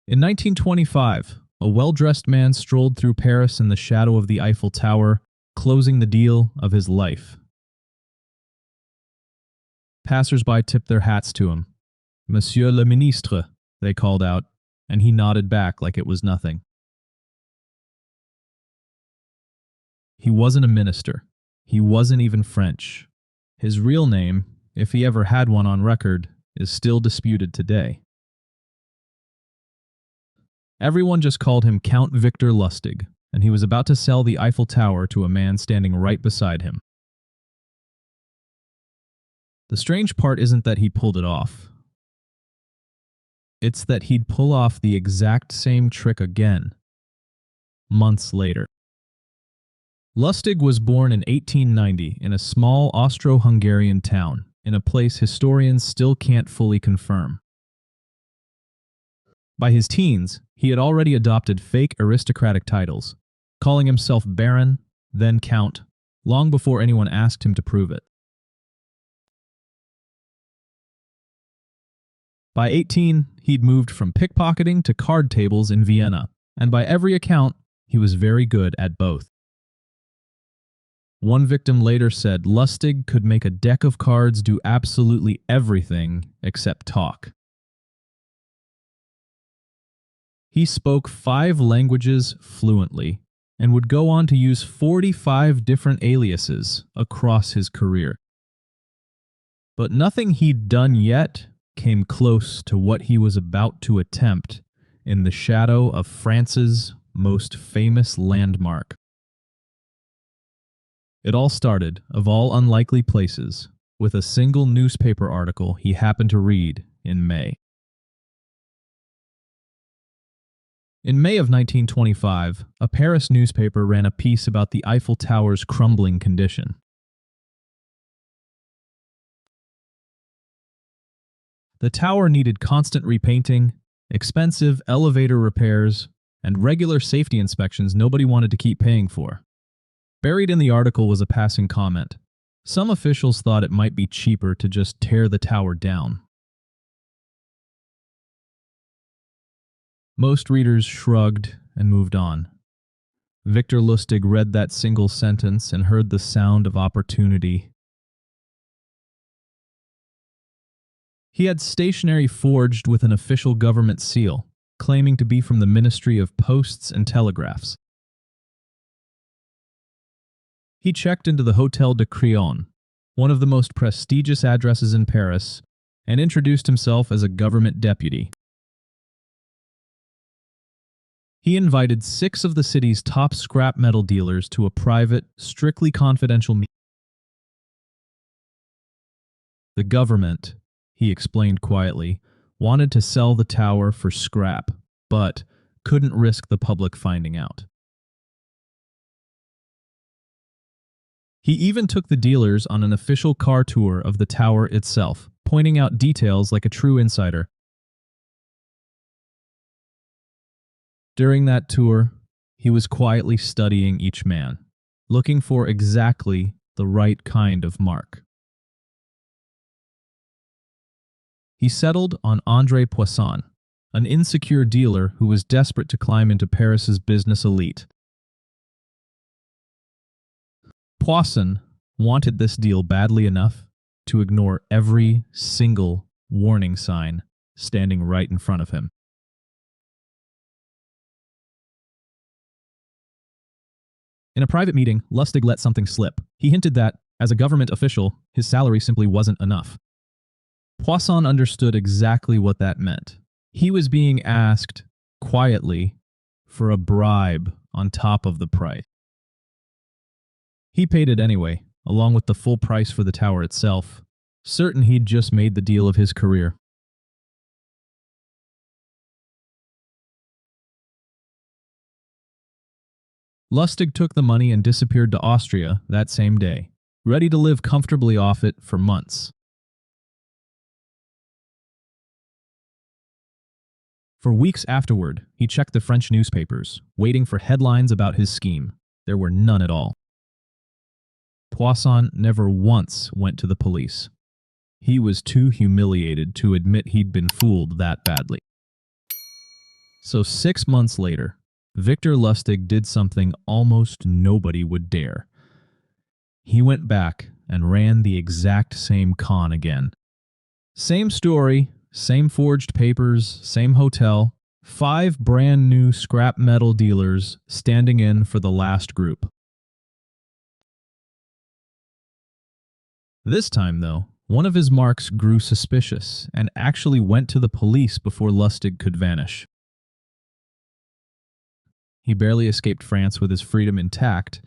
In 1925, a well-dressed man strolled through Paris in the shadow of the Eiffel Tower, closing the deal of his life. Passers-by tipped their hats to him. "Monsieur le Ministre," they called out, and he nodded back like it was nothing. He wasn't a minister. He wasn't even French. His real name, if he ever had one on record, is still disputed today. Everyone just called him Count Victor Lustig, and he was about to sell the Eiffel Tower to a man standing right beside him. The strange part isn't that he pulled it off. It's that he'd pull off the exact same trick again, months later. Lustig was born in 1890 in a small Austro-Hungarian town, in a place historians still can't fully confirm. By his teens, he had already adopted fake aristocratic titles, calling himself Baron, then Count, long before anyone asked him to prove it. By 18, he'd moved from pickpocketing to card tables in Vienna, and by every account, he was very good at both. One victim later said Lustig could make a deck of cards do absolutely everything except talk. He spoke 5 languages fluently and would go on to use 45 different aliases across his career. But nothing he'd done yet came close to what he was about to attempt in the shadow of France's most famous landmark. It all started, of all unlikely places, with a single newspaper article he happened to read in May. In May of 1925, a Paris newspaper ran a piece about the Eiffel Tower's crumbling condition. The tower needed constant repainting, expensive elevator repairs, and regular safety inspections nobody wanted to keep paying for. Buried in the article was a passing comment. Some officials thought it might be cheaper to just tear the tower down. Most readers shrugged and moved on. Victor Lustig read that single sentence and heard the sound of opportunity. He had stationery forged with an official government seal, claiming to be from the Ministry of Posts and Telegraphs. He checked into the Hôtel de Crillon, one of the most prestigious addresses in Paris, and introduced himself as a government deputy. He invited 6 of the city's top scrap metal dealers to a private, strictly confidential meeting. The government, he explained quietly, wanted to sell the tower for scrap, but couldn't risk the public finding out. He even took the dealers on an official car tour of the tower itself, pointing out details like a true insider. During that tour, he was quietly studying each man, looking for exactly the right kind of mark. He settled on André Poisson, an insecure dealer who was desperate to climb into Paris's business elite. Poisson wanted this deal badly enough to ignore every single warning sign standing right in front of him. In a private meeting, Lustig let something slip. He hinted that, as a government official, his salary simply wasn't enough. Poisson understood exactly what that meant. He was being asked, quietly, for a bribe on top of the price. He paid it anyway, along with the full price for the tower itself, certain he'd just made the deal of his career. Lustig took the money and disappeared to Austria that same day, ready to live comfortably off it for months. For weeks afterward, he checked the French newspapers, waiting for headlines about his scheme. There were none at all. Poisson never once went to the police. He was too humiliated to admit he'd been fooled that badly. So 6 months later, Victor Lustig did something almost nobody would dare. He went back and ran the exact same con again. Same story, same forged papers, same hotel, 5 brand new scrap metal dealers standing in for the last group. This time, though, one of his marks grew suspicious and actually went to the police before Lustig could vanish. He barely escaped France with his freedom intact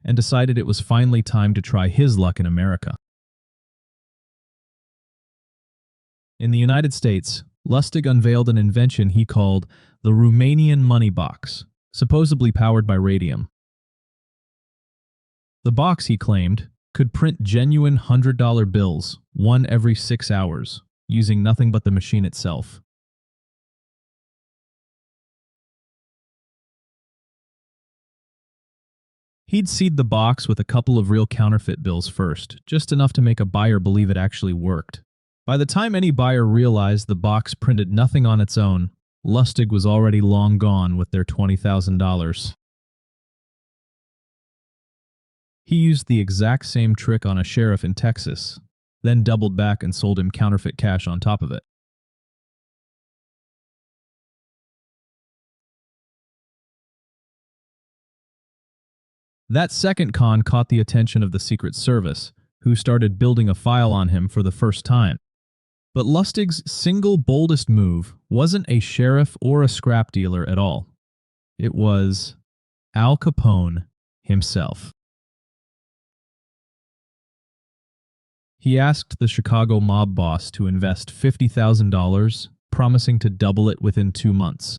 and decided it was finally time to try his luck in America. In the United States, Lustig unveiled an invention he called the Romanian money box, supposedly powered by radium. The box, he claimed, could print genuine $100 bills, one every 6 hours, using nothing but the machine itself. He'd seed the box with a couple of real counterfeit bills first, just enough to make a buyer believe it actually worked. By the time any buyer realized the box printed nothing on its own, Lustig was already long gone with their $20,000. He used the exact same trick on a sheriff in Texas, then doubled back and sold him counterfeit cash on top of it. That second con caught the attention of the Secret Service, who started building a file on him for the first time. But Lustig's single boldest move wasn't a sheriff or a scrap dealer at all. It was Al Capone himself. He asked the Chicago mob boss to invest $50,000, promising to double it within 2 months.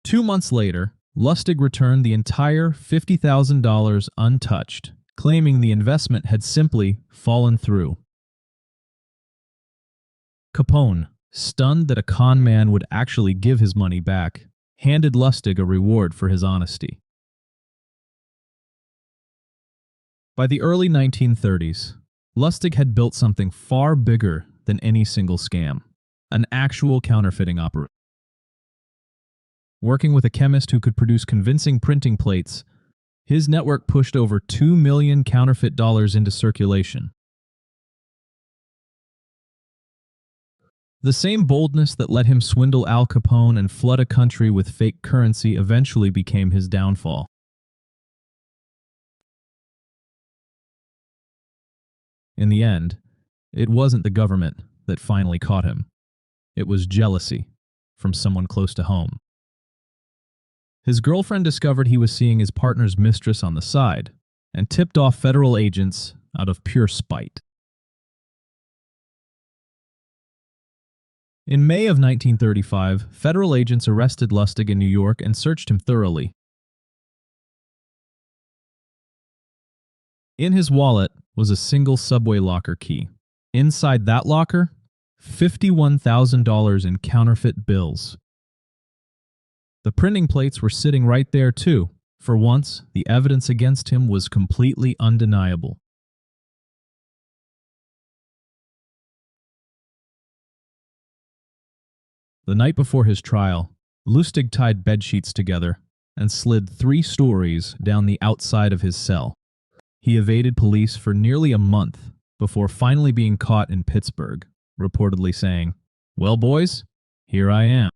2 months later, Lustig returned the entire $50,000 untouched, claiming the investment had simply fallen through. Capone, stunned that a con man would actually give his money back, handed Lustig a reward for his honesty. By the early 1930s, Lustig had built something far bigger than any single scam, an actual counterfeiting operation. Working with a chemist who could produce convincing printing plates, his network pushed over 2 million counterfeit dollars into circulation. The same boldness that let him swindle Al Capone and flood a country with fake currency eventually became his downfall. In the end, it wasn't the government that finally caught him. It was jealousy from someone close to home. His girlfriend discovered he was seeing his partner's mistress on the side and tipped off federal agents out of pure spite. In May of 1935, federal agents arrested Lustig in New York and searched him thoroughly. In his wallet was a single subway locker key. Inside that locker, $51,000 in counterfeit bills. The printing plates were sitting right there too. For once, the evidence against him was completely undeniable. The night before his trial, Lustig tied bedsheets together and slid 3 stories down the outside of his cell. He evaded police for nearly a month before finally being caught in Pittsburgh, reportedly saying, "Well, boys, here I am."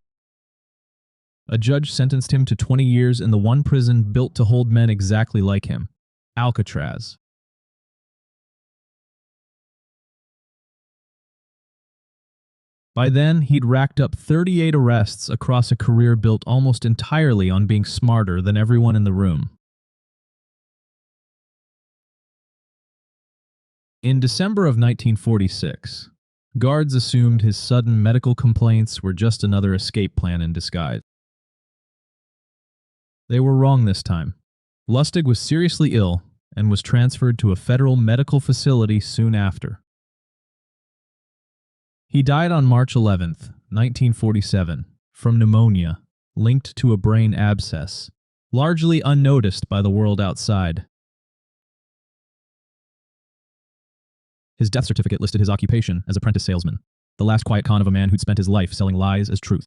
A judge sentenced him to 20 years in the one prison built to hold men exactly like him, Alcatraz. By then, he'd racked up 38 arrests across a career built almost entirely on being smarter than everyone in the room. In December of 1946, guards assumed his sudden medical complaints were just another escape plan in disguise. They were wrong this time. Lustig was seriously ill and was transferred to a federal medical facility soon after. He died on March 11, 1947, from pneumonia linked to a brain abscess, largely unnoticed by the world outside. His death certificate listed his occupation as apprentice salesman, the last quiet con of a man who'd spent his life selling lies as truth.